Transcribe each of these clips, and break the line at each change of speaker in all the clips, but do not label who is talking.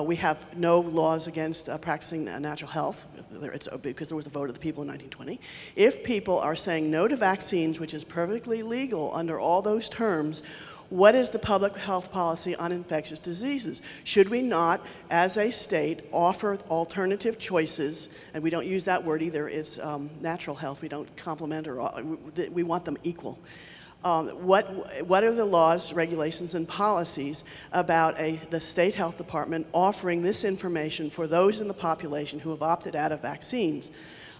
we have no laws against practicing natural health, because there was a vote of the people in 1920. If people are saying no to vaccines, which is perfectly legal under all those terms, what is the public health policy on infectious diseases? Should we not, as a state, offer alternative choices, and we don't use that word either, it's natural health, we don't complement, or we want them equal. What are the laws, regulations, and policies about the state health department offering this information for those in the population who have opted out of vaccines?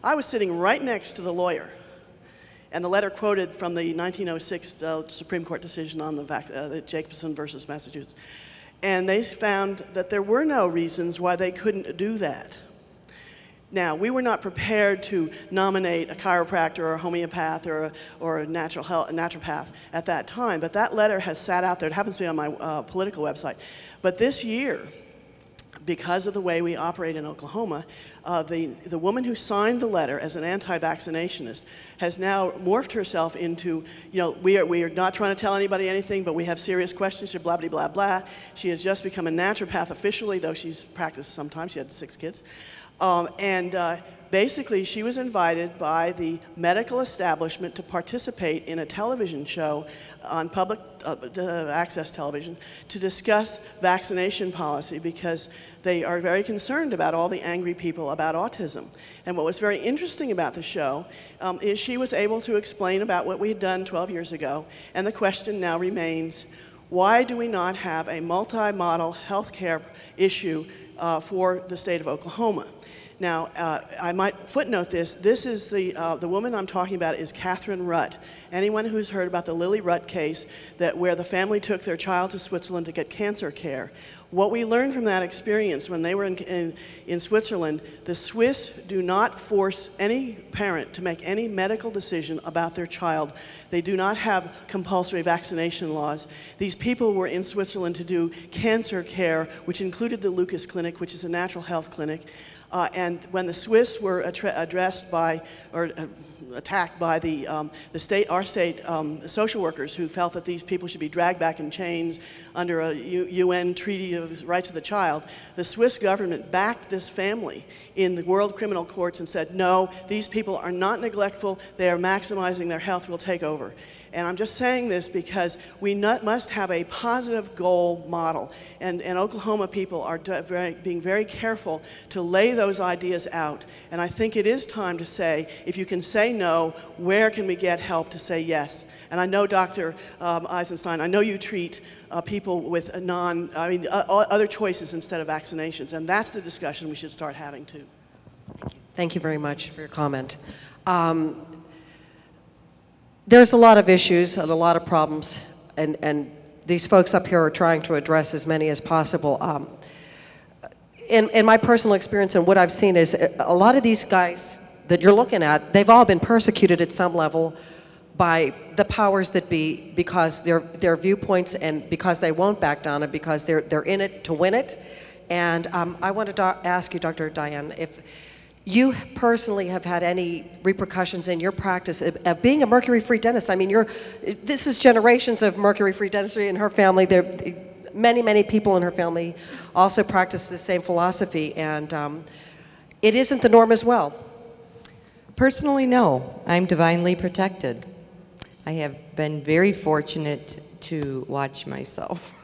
I was sitting right next to the lawyer, and the letter quoted from the 1906 Supreme Court decision on the Jacobson versus Massachusetts. And they found that there were no reasons why they couldn't do that. Now, we were not prepared to nominate a chiropractor or a homeopath or a naturopath at that time, but that letter has sat out there. It happens to be on my political website. But this year, because of the way we operate in Oklahoma, the woman who signed the letter as an anti-vaccinationist has now morphed herself into, we are not trying to tell anybody anything, but we have serious questions, blah, blah, blah, blah. She has just become a naturopath officially, though she's practiced sometimes. She had 6 kids. Basically, she was invited by the medical establishment to participate in a television show on public access television to discuss vaccination policy, because they are very concerned about all the angry people about autism. And what was very interesting about the show is she was able to explain about what we had done 12 years ago, and the question now remains, why do we not have a multi-model healthcare issue for the state of Oklahoma? Now, I might footnote this. This is the woman I'm talking about is Catherine Rutt. Anyone who's heard about the Lily Rutt case, where the family took their child to Switzerland to get cancer care. What we learned from that experience when they were in Switzerland, the Swiss do not force any parent to make any medical decision about their child. They do not have compulsory vaccination laws. These people were in Switzerland to do cancer care, which included the Lucas Clinic, which is a natural health clinic. And when the Swiss were addressed by, or attacked by our state social workers who felt that these people should be dragged back in chains under a UN Treaty of Rights of the Child, the Swiss government backed this family in the world criminal courts and said, no, these people are not neglectful, they are maximizing their health, we'll take over. And I'm just saying this because we must have a positive goal model. And Oklahoma people are being very careful to lay those ideas out. And I think it is time to say, if you can say no, where can we get help to say yes? And I know, Dr. Eisenstein, I know you treat people with other choices instead of vaccinations. And that's the discussion we should start having too. Thank you.
Thank you very much for your comment. There's a lot of issues and a lot of problems, and these folks up here are trying to address as many as possible. In my personal experience and what I've seen is a lot of these guys that you're looking at, they've all been persecuted at some level by the powers that be, because their viewpoints, and because they won't back down, and because they're in it to win it. And I wanted to ask you, Dr. Diane, if you personally have had any repercussions in your practice of being a mercury-free dentist. I mean, this is generations of mercury-free dentistry in her family. Many people in her family also practice the same philosophy, and it isn't the norm as well.
Personally, no. I'm divinely protected. I have been very fortunate to watch myself.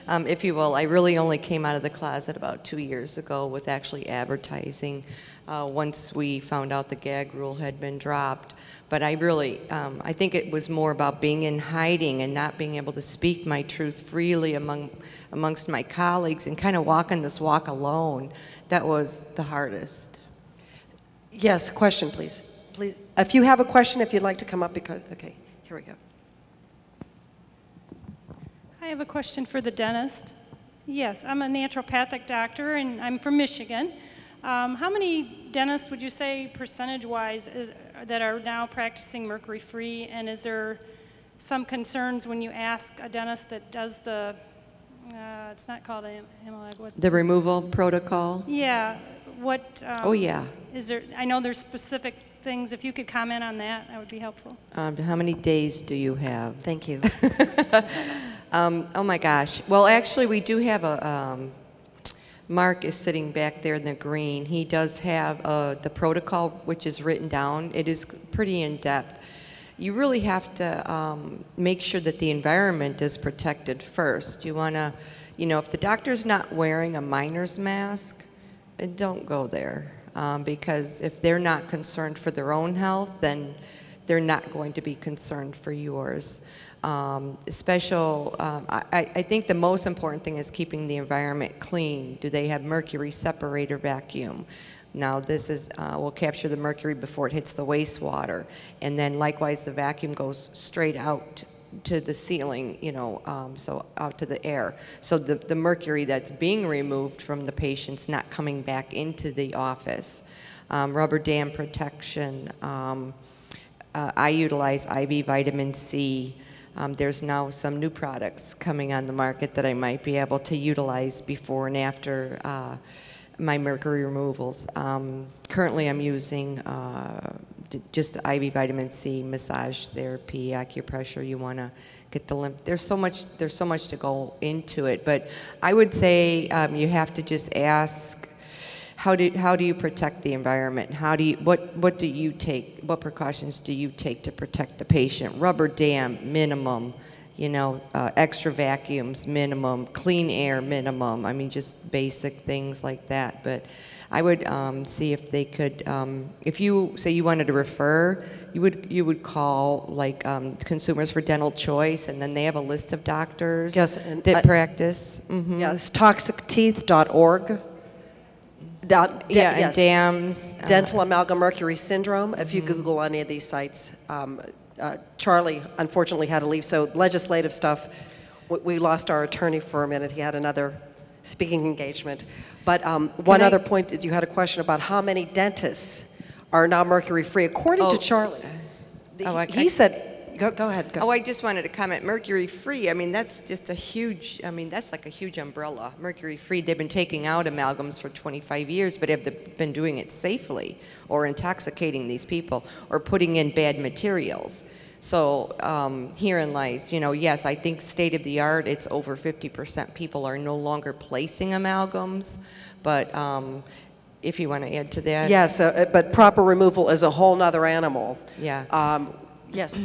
If you will. I really only came out of the closet about 2 years ago with actually advertising once we found out the gag rule had been dropped. But I really, I think it was more about being in hiding and not being able to speak my truth freely amongst my colleagues and kind of walking this walk alone. That was the hardest.
Yes, question, please. Please, if you have a question, if you'd like to come up, because, okay, here we go.
I have a question for the dentist. Yes, I'm a naturopathic doctor, and I'm from Michigan. How many dentists would you say, percentage-wise, that are now practicing mercury-free? And is there some concerns when you ask a dentist that does the, it's not called a
the removal protocol?
Yeah. What?
Oh, yeah.
Is there? I know there's specific things. If you could comment on that, that would be helpful.
How many days do you have?
Thank you.
Oh my gosh. Well, actually, we do have a Mark is sitting back there in the green. He does have the protocol, which is written down. It is pretty in-depth. You really have to make sure that the environment is protected first. You want to, you know, if the doctor's not wearing a miner's mask, don't go there. Because if they're not concerned for their own health, then they're not going to be concerned for yours. I think the most important thing is keeping the environment clean. Do they have mercury separator vacuum? Now this is, will capture the mercury before it hits the wastewater. And then likewise the vacuum goes straight out to the ceiling, you know, so out to the air. So the mercury that's being removed from the patient's not coming back into the office. Rubber dam protection. I utilize IV vitamin C. There's now some new products coming on the market that I might be able to utilize before and after my mercury removals. Currently I'm using just the IV vitamin C, massage therapy, acupressure. You want to get the lymph. There's so much to go into it, but I would say you have to just ask, how do you protect the environment? What do you take? What precautions do you take to protect the patient? Rubber dam minimum, you know, extra vacuums minimum, clean air minimum. I mean, just basic things like that. But I would see if they could, if you say you wanted to refer, you would call like Consumers for Dental Choice, and then they have a list of doctors that practice. Mm-hmm.
Yes, toxicteeth.org.
And DAMS.
Dental amalgam mercury syndrome. If you Google any of these sites, Charlie unfortunately had to leave, so legislative stuff, we lost our attorney for a minute. He had another speaking engagement. But one other point, you had a question about how many dentists are now mercury free. According to Charlie, he said, go ahead. Go.
Oh, I just wanted to comment, mercury free, I mean, that's just a huge, I mean, that's like a huge umbrella. Mercury free, they've been taking out amalgams for 25 years, but have they been doing it safely or intoxicating these people or putting in bad materials? So herein lies, you know, yes, I think state of the art, it's over 50% people are no longer placing amalgams, but if you want to add to that.
Yes, but proper removal is a whole nother animal.
Yeah.
Yes.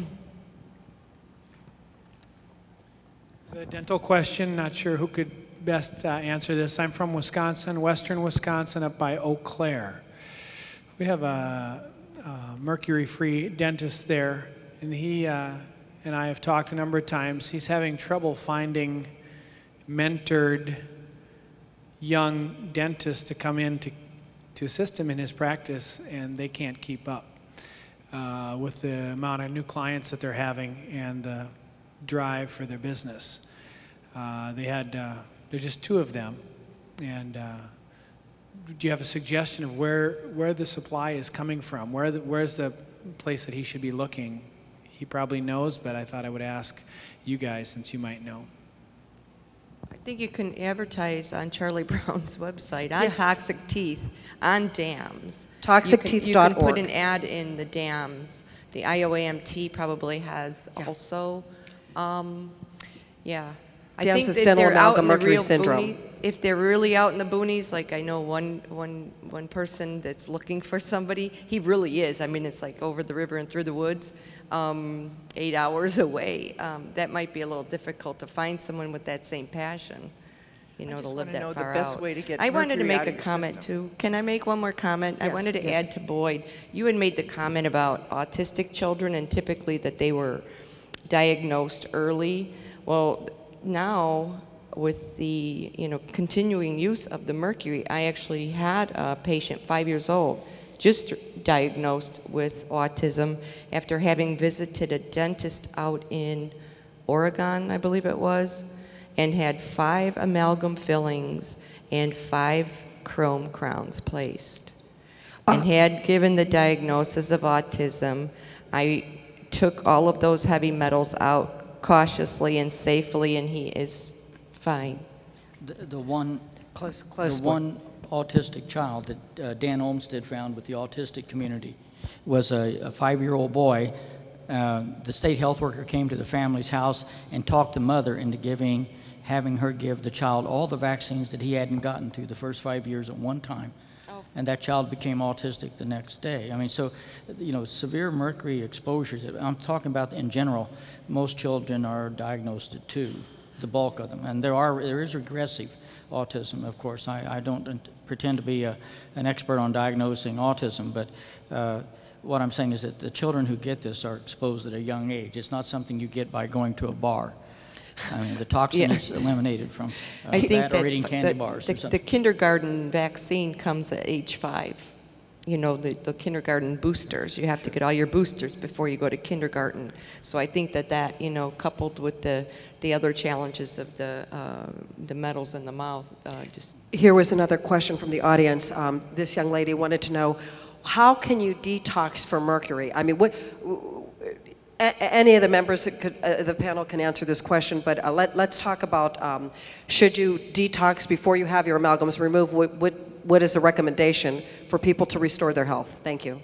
A dental question, not sure who could best answer this. I'm from Wisconsin, western Wisconsin, up by Eau Claire. We have a mercury-free dentist there, and he and I have talked a number of times. He's having trouble finding mentored young dentists to come in to assist him in his practice, and they can't keep up with the amount of new clients that they're having and the drive for their business. There's just two of them, and do you have a suggestion of where the supply is coming from? Where's the place that he should be looking? He probably knows, but I thought I would ask you guys since you might know.
I think you can advertise on Charlie Brown's website, on Toxic Teeth, on DAMS.
Toxicteeth.org.
You can put an ad in the DAMS. The IOAMT probably has also. Yeah. I
DAMS
think
is
that
dental
they're out
amalgam
in the
mercury
real
syndrome.
boonies. If they're really out in the boonies, like I know one person that's looking for somebody, he really is. I mean, it's like over the river and through the woods, 8 hours away. That might be a little difficult to find someone with that same passion, you know, to live that far out. I wanted to make a comment too. Can I make one more comment?
Yes,
I wanted to add to Boyd. You had made the comment about autistic children and typically that they were diagnosed early. Well, now with the continuing use of the mercury, I actually had a patient 5 years old just diagnosed with autism after having visited a dentist out in Oregon, I believe it was, and had 5 amalgam fillings and 5 chrome crowns placed, and had given the diagnosis of autism. I took all of those heavy metals out cautiously and safely, and he is fine.
The one
Close
one autistic child that Dan Olmsted found with the autistic community was a 5-year-old boy. The state health worker came to the family's house and talked the mother into giving having her give the child all the vaccines that he hadn't gotten through the first 5 years at one time. And that child became autistic the next day. I mean, so, you know, severe mercury exposures, I'm talking about in general, most children are diagnosed at 2, the bulk of them. And there is regressive autism, of course. I don't pretend to be an expert on diagnosing autism, but what I'm saying is that the children who get this are exposed at a young age. It's not something you get by going to a bar. I mean, the toxin is eliminated from that or eating candy bars.
The kindergarten vaccine comes at age 5. You know, the kindergarten boosters. You have to get all your boosters before you go to kindergarten. So I think that you know, coupled with the other challenges of the metals in the mouth, just.
Here was another question from the audience. This young lady wanted to know, how can you detox from mercury? I mean, any of the members of the panel can answer this question, but let's talk about should you detox before you have your amalgams removed? What is the recommendation for people to restore their health? Thank you.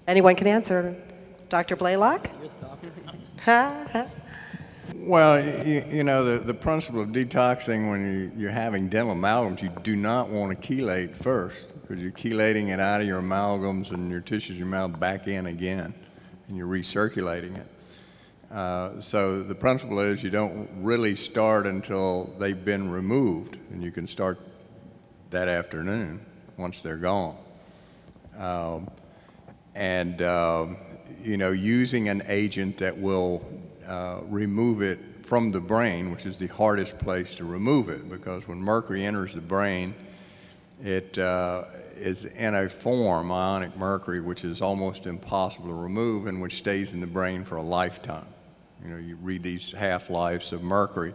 Anyone can answer. Dr. Blaylock?
Well, you know, the principle of detoxing when you're having dental amalgams, you do not want to chelate first, because you're chelating it out of your amalgams and your tissues in your mouth back in again, and you're recirculating it. So the principle is you don't really start until they've been removed, and you can start that afternoon once they're gone. You know, using an agent that will remove it from the brain, which is the hardest place to remove it, because when mercury enters the brain, it is in a form, ionic mercury, which is almost impossible to remove and which stays in the brain for a lifetime. You know, you read these half-lives of mercury,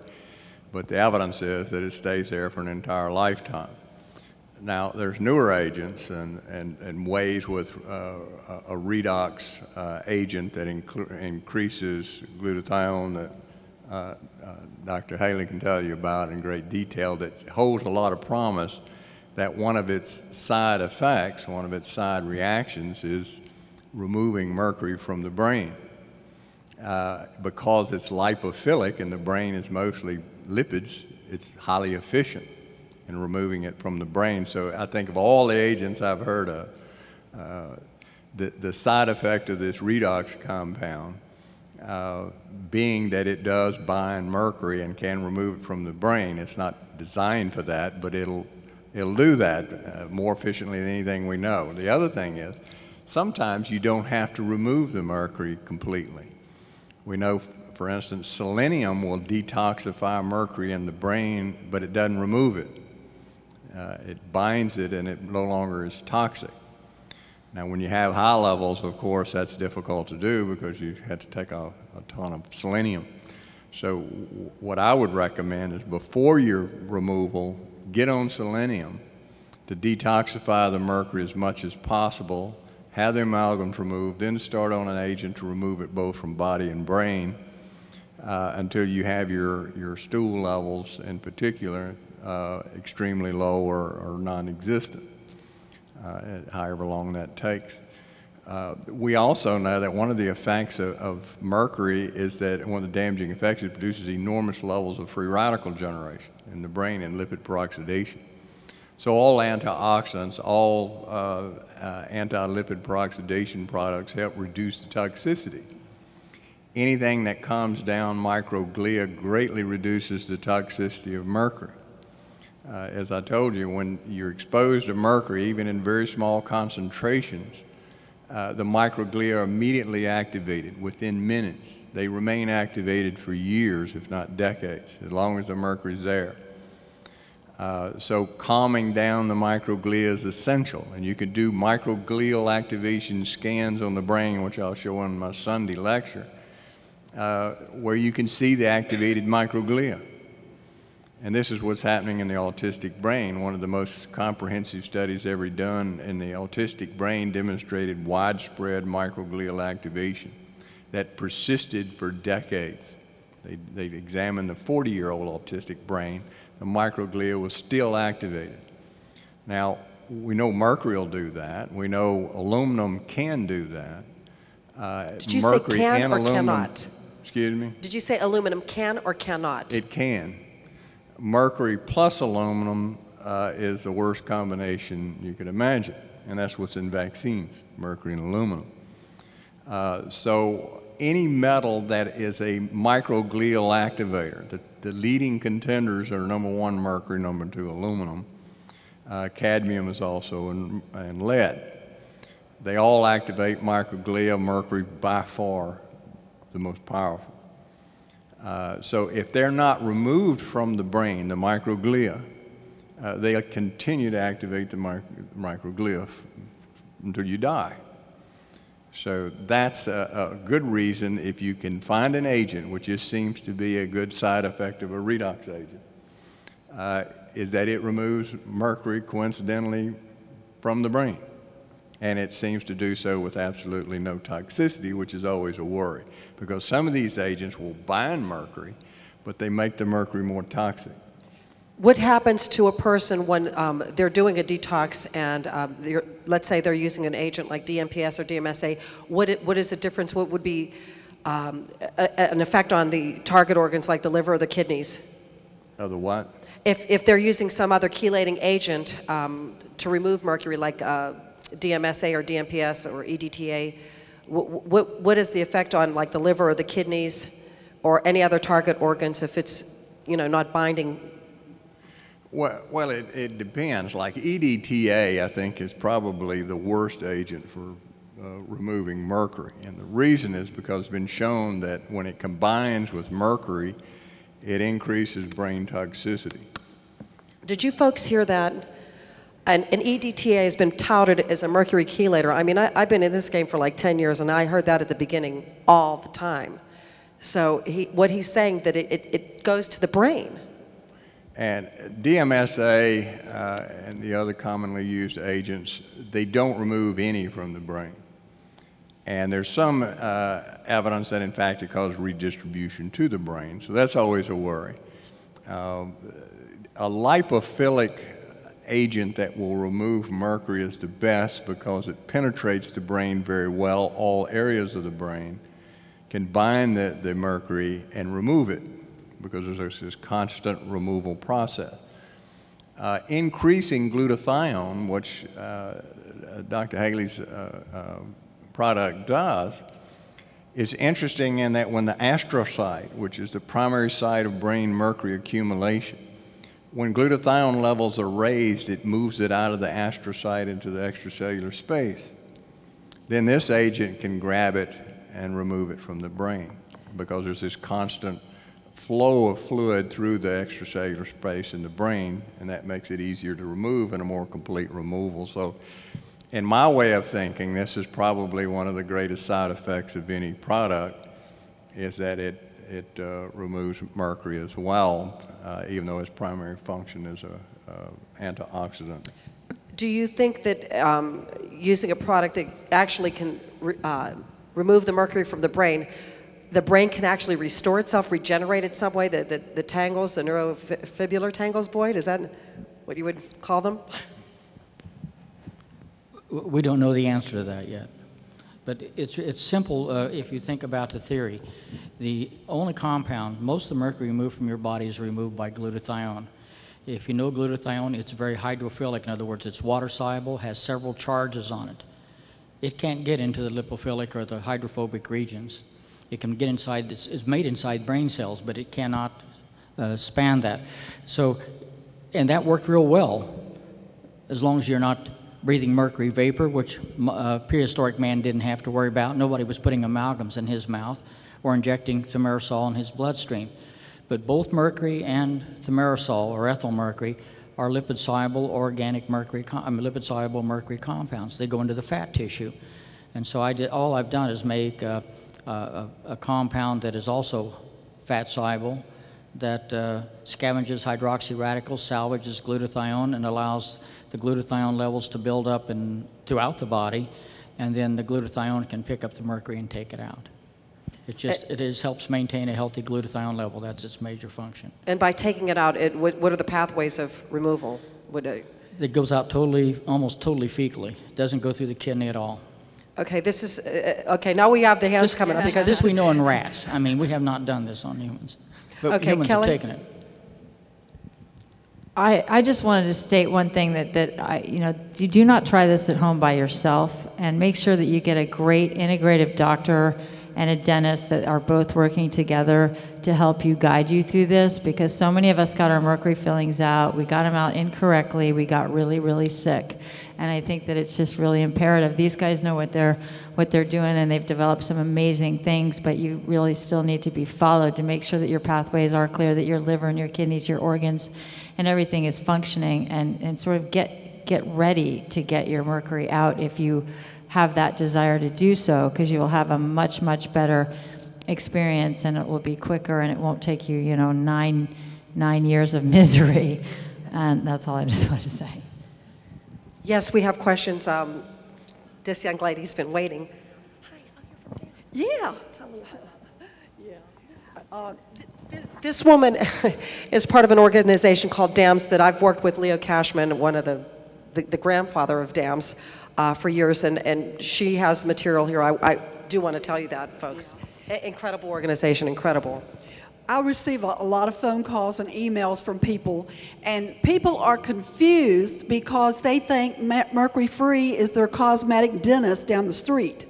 but the evidence is that it stays there for an entire lifetime. Now, there's newer agents and ways with a redox agent that increases glutathione that Dr. Haley can tell you about in great detail, that holds a lot of promise, that one of its side effects, one of its side reactions is removing mercury from the brain. Because it's lipophilic and the brain is mostly lipids, it's highly efficient in removing it from the brain. So I think of all the agents I've heard of, the side effect of this redox compound being that it does bind mercury and can remove it from the brain. It's not designed for that, but it'll do that more efficiently than anything we know. The other thing is, sometimes you don't have to remove the mercury completely. We know, for instance, selenium will detoxify mercury in the brain, but it doesn't remove it. It binds it and it no longer is toxic. Now, when you have high levels, of course, that's difficult to do because you have to take a ton of selenium. So what I would recommend is before your removal, get on selenium to detoxify the mercury as much as possible, have the amalgams removed, then start on an agent to remove it both from body and brain until you have your stool levels in particular extremely low or non-existent, however long that takes. We also know that one of the effects of mercury is that one of the damaging effects is it produces enormous levels of free radical generation in the brain and lipid peroxidation. So all antioxidants, all anti-lipid peroxidation products help reduce the toxicity. Anything that calms down microglia greatly reduces the toxicity of mercury. As I told you, when you're exposed to mercury, even in very small concentrations, the microglia are immediately activated within minutes. They remain activated for years, if not decades, as long as the mercury is there. So calming down the microglia is essential, and you can do microglial activation scans on the brain, which I'll show in my Sunday lecture, where you can see the activated microglia. And this is what's happening in the autistic brain. One of the most comprehensive studies ever done in the autistic brain demonstrated widespread microglial activation that persisted for decades. They examined the 40-year-old autistic brain. The microglia was still activated. Now, we know mercury will do that. We know aluminum can do that.
Did you
mercury
say can
and
or
aluminum,
cannot?
Excuse me?
Did you say aluminum can or cannot?
It can. mercury plus aluminum is the worst combination you could imagine, and that's what's in vaccines, mercury and aluminum. So any metal that is a microglial activator, the leading contenders are number 1 mercury, number 2 aluminum. Cadmium is also and lead. They all activate microglia, mercury by far the most powerful. So if they're not removed from the brain, the microglia, they continue to activate the microglia until you die. So that's a good reason, if you can find an agent, which just seems to be a good side effect of a redox agent, is that it removes mercury coincidentally from the brain. And it seems to do so with absolutely no toxicity, which is always a worry, because some of these agents will bind mercury, but they make the mercury more toxic.
What happens to a person when they're doing a detox and let's say they're using an agent like DMPS or DMSA? What is the difference? What would be an effect on the target organs like the liver or the kidneys?
Of the what?
If they're using some other chelating agent to remove mercury like DMSA or DMPS or EDTA, what is the effect on like the liver or the kidneys or any other target organs if it's not binding?
Well, it depends. Like EDTA, I think, is probably the worst agent for removing mercury. And the reason is because it's been shown that when it combines with mercury, it increases brain toxicity.
Did you folks hear that? And EDTA has been touted as a mercury chelator. I mean, I've been in this game for like 10 years, and I heard that at the beginning all the time. So what he's saying, that it goes to the brain.
And DMSA and the other commonly used agents, they don't remove any from the brain. And there's some evidence that, in fact, it causes redistribution to the brain. So that's always a worry. A lipophilic agent that will remove mercury is the best because it penetrates the brain very well, all areas of the brain, can bind the mercury and remove it, because there's this constant removal process. Increasing glutathione, which Dr. Haley's product does, is interesting in that when the astrocyte, which is the primary site of brain mercury accumulation, when glutathione levels are raised, it moves it out of the astrocyte into the extracellular space. Then this agent can grab it and remove it from the brain, because there's this constant flow of fluid through the extracellular space in the brain, and that makes it easier to remove and a more complete removal. So in my way of thinking, this is probably one of the greatest side effects of any product, is that it removes mercury as well, even though its primary function is an antioxidant.
Do you think that using a product that actually can remove the mercury from the brain can actually restore itself, regenerate it some way, the tangles, the neurofibular tangles, Boyd? Is that what you would call them?
We don't know the answer to that yet. But it's simple if you think about the theory. The only compound, most of the mercury removed from your body is removed by glutathione. If you know glutathione, it's very hydrophilic. In other words, it's water soluble, has several charges on it. It can't get into the lipophilic or the hydrophobic regions. It can get inside, it's made inside brain cells, but it cannot span that. So, and that worked real well, as long as you're not breathing mercury vapor, which prehistoric man didn't have to worry about. Nobody was putting amalgams in his mouth or injecting thimerosal in his bloodstream. But both mercury and thimerosal, or ethyl mercury, are lipid-soluble organic mercury, lipid-soluble mercury compounds. They go into the fat tissue. And so all I've done is make a compound that is also fat-soluble, that scavenges hydroxy radicals, salvages glutathione, and allows the glutathione levels to build up throughout the body, and then the glutathione can pick up the mercury and take it out. It helps maintain a healthy glutathione level. That's its major function.
And by taking it out, what are the pathways of removal?
It goes out almost totally fecally. It doesn't go through the kidney at all.
Okay, this is, okay, now we have the hands coming up. Because
this we know in rats. I mean, we have not done this on humans. But
okay,
humans
Kelly?
have taken it.
I just wanted to state one thing that you do not try this at home by yourself, and make sure that you get a great integrative doctor and a dentist that are both working together to help you guide you through this, because so many of us got our mercury fillings out, we got them out incorrectly, we got really, really sick. And I think that it's just really imperative. These guys know what they're doing, and they've developed some amazing things, but you really still need to be followed to make sure that your pathways are clear, that your liver and your kidneys, your organs, and everything is functioning, and sort of get ready to get your mercury out if you have that desire to do so, because you will have a much, much better experience, and it will be quicker, and it won't take you, 9 years of misery. And that's all I just wanted to say.
Yes, we have questions. This young lady's been waiting. Hi, yeah. Tell me. Yeah. This woman is part of an organization called DAMS that I've worked with Leo Cashman, one of the grandfather of DAMS, for years, and she has material here. I do want to tell you that, folks. Incredible organization, incredible.
I receive a lot of phone calls and emails from people, and people are confused because they think Mercury Free is their cosmetic dentist down the street.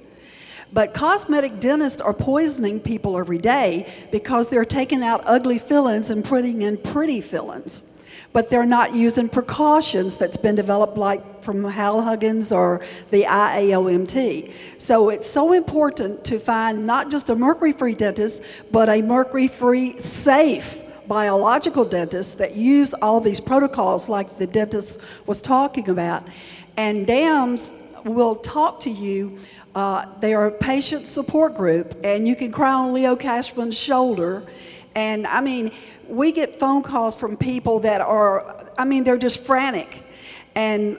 But cosmetic dentists are poisoning people every day because they're taking out ugly fillings and putting in pretty fillings. But they're not using precautions that's been developed, like from Hal Huggins or the IAOMT. So it's so important to find not just a mercury-free dentist, but a mercury-free, safe biological dentist that use all these protocols like the dentist was talking about. And DAMS will talk to you. They are a patient support group, and you can cry on Leo Cashman's shoulder. And I mean, we get phone calls from people that are, they're just frantic, and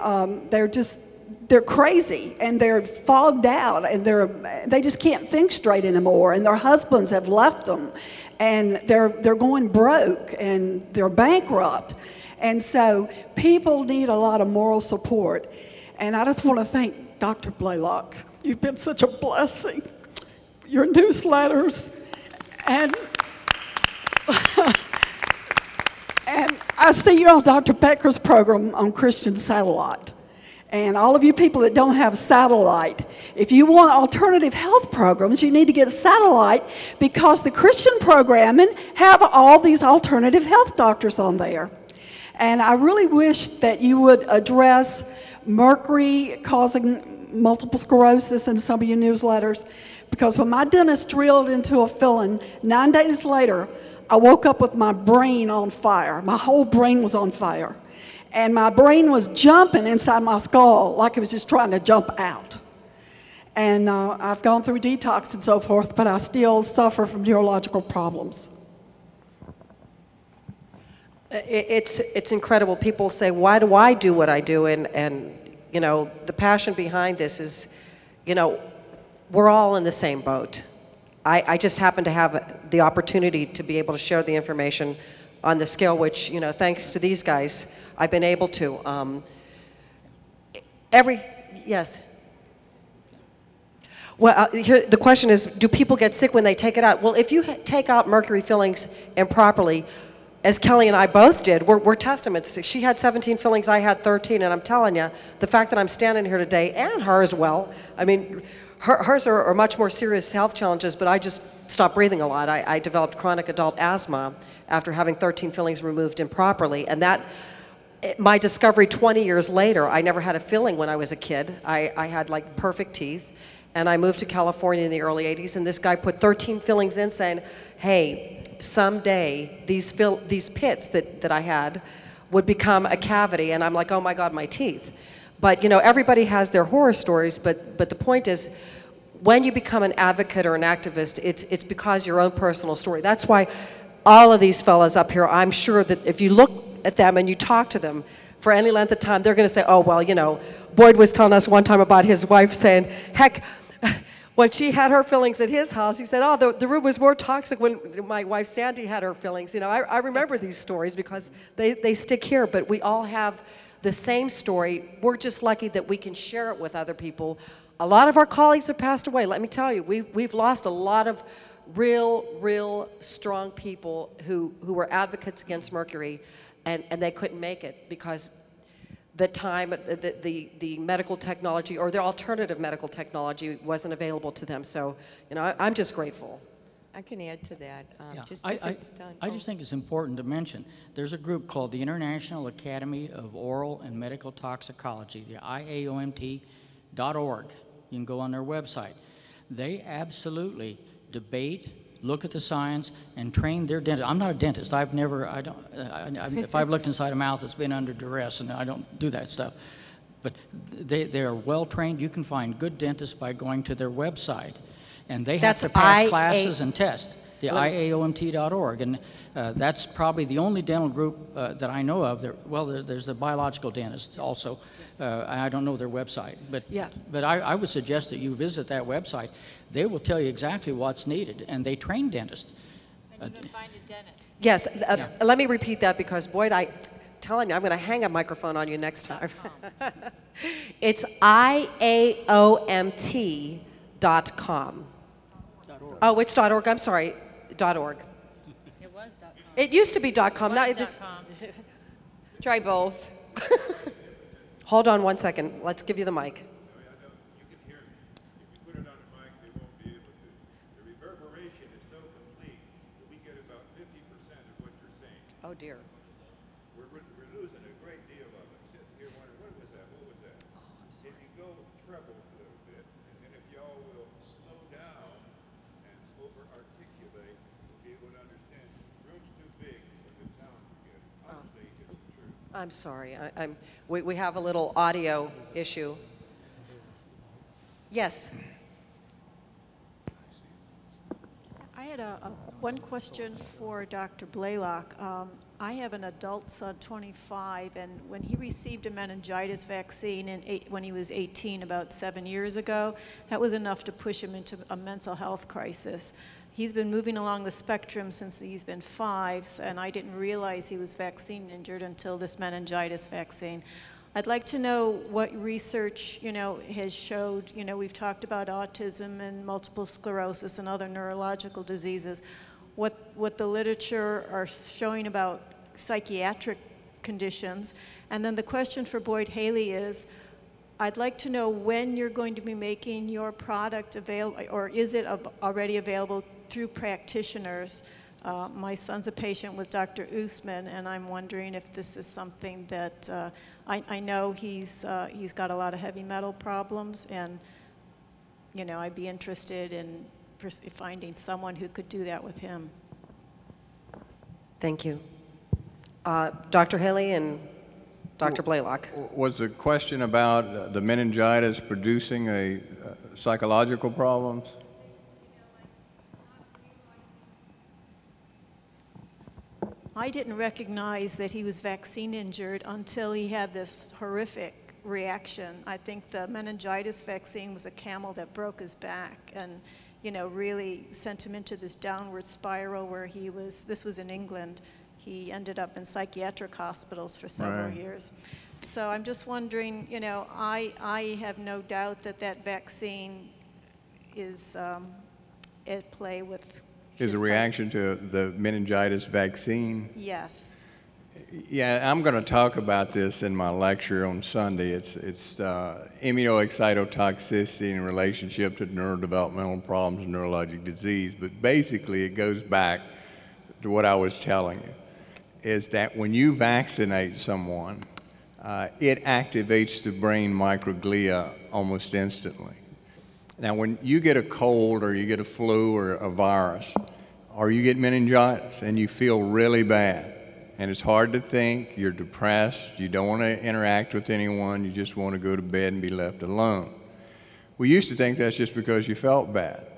they're crazy, and they're fogged out, and they just can't think straight anymore, and their husbands have left them, and they're going broke, and they're bankrupt. And so people need a lot of moral support. And I just want to thank Dr. Blaylock. You've been such a blessing. Your newsletters, and and I see you on Dr. Becker's program on Christian Satellite. And all of you people that don't have satellite, if you want alternative health programs, you need to get a satellite, because the Christian programming have all these alternative health doctors on there. And I really wish that you would address mercury causing multiple sclerosis in some of your newsletters, because when my dentist drilled into a filling, 9 days later, I woke up with my brain on fire. My whole brain was on fire. And my brain was jumping inside my skull like it was just trying to jump out. And I've gone through detox and so forth, but I still suffer from neurological problems.
It's incredible. People say, why do I do what I do? And the passion behind this is, we're all in the same boat. I just happen to have the opportunity to be able to share the information on the scale which, thanks to these guys, I've been able to. Yes. Well, here, the question is, do people get sick when they take it out? Well, if you take out mercury fillings improperly, as Kelly and I both did, we're testaments. She had 17 fillings, I had 13, and I'm telling you, the fact that I'm standing here today, and her as well, hers are much more serious health challenges, but I just stopped breathing a lot. I developed chronic adult asthma after having 13 fillings removed improperly, and my discovery 20 years later, I never had a filling when I was a kid. I had like perfect teeth, and I moved to California in the early 80s, and this guy put 13 fillings in saying, hey, someday these pits that I had would become a cavity, and I'm like, oh my God, my teeth. But everybody has their horror stories, but the point is, when you become an advocate or an activist, it's because your own personal story. That's why all of these fellas up here, I'm sure that if you look at them and you talk to them for any length of time, they're going to say, oh, well, Boyd was telling us one time about his wife saying, heck, when she had her fillings at his house, he said, oh, the room was more toxic when my wife Sandy had her fillings. I remember these stories because they stick here, but we all have the same story. We're just lucky that we can share it with other people. A lot of our colleagues have passed away. Let me tell you, we've lost a lot of real strong people who were advocates against mercury and they couldn't make it because the time, the medical technology or the alternative medical technology wasn't available to them. So, I'm just grateful.
I can add to that.
Yeah,
Just if it's done.
I just think it's important to mention, there's a group called the International Academy of Oral and Medical Toxicology, the IAOMT.org. You can go on their website. They absolutely debate, look at the science, and train their dentists. I'm not a dentist. If I've looked inside a mouth, it's been under duress, and I don't do that stuff. But they are well trained. You can find good dentists by going to their website. And they have to pass classes and tests, the IAOMT.org. And that's probably the only dental group that I know of. There's the biological dentists also. I don't know their website. But I would suggest that you visit that website. They will tell you exactly what's needed, and they train dentists.
And you can find a dentist.
Yes, let me repeat that because, Boyd, I'm telling you, I'm going to hang a microphone on you next time. It's IAOMT.com. Oh, it's .org. I'm sorry, .org.
It was .com.
It used to be .com. Now it's
.com.
Try both.
Hold on one second. Let's give you the mic.
You can hear me. If you put it on the mic, they won't be able to. The reverberation is so complete that we get about 50% of what you're saying.
Oh, dear.
We're losing a great deal of it. Sitting here wondering, what was that? What was that?
Oh, I'm sorry.
If you go treble a little bit, and if y'all will slow down and over-articulate, you'll be able to understand. The room's too big for the sound to get. Honestly, it's the truth.
I'm sorry. We have a little audio issue. Yes.
I had one question for Dr. Blaylock. I have an adult son, 25, and when he received a meningitis vaccine when he was 18, about 7 years ago, that was enough to push him into a mental health crisis. He's been moving along the spectrum since he's been 5, and I didn't realize he was vaccine injured until this meningitis vaccine. I'd like to know what research, has showed, we've talked about autism and multiple sclerosis and other neurological diseases, what the literature are showing about psychiatric conditions. And then the question for Boyd Haley is, I'd like to know when you're going to be making your product available, or is it already available through practitioners? My son's a patient with Dr. Usman, and I'm wondering if this is something that I know he's got a lot of heavy metal problems, and I'd be interested in finding someone who could do that with him.
Thank you. Dr. Haley and Dr. Blaylock.
Was the question about the meningitis producing a psychological problems?
I didn't recognize that he was vaccine injured until he had this horrific reaction. I think the meningitis vaccine was a camel that broke his back and, really sent him into this downward spiral where this was in England. He ended up in psychiatric hospitals for several years. So I'm just wondering, I have no doubt that vaccine is at play with
Is a reaction to the meningitis vaccine?
Yes.
Yeah, I'm going to talk about this in my lecture on Sunday. It's immunoexcitotoxicity in relationship to neurodevelopmental problems and neurologic disease. But basically, it goes back to what I was telling you, is that when you vaccinate someone, it activates the brain microglia almost instantly. Now, when you get a cold or you get a flu or a virus, or you get meningitis and you feel really bad, and it's hard to think, you're depressed, you don't want to interact with anyone, you just want to go to bed and be left alone. We used to think that's just because you felt bad.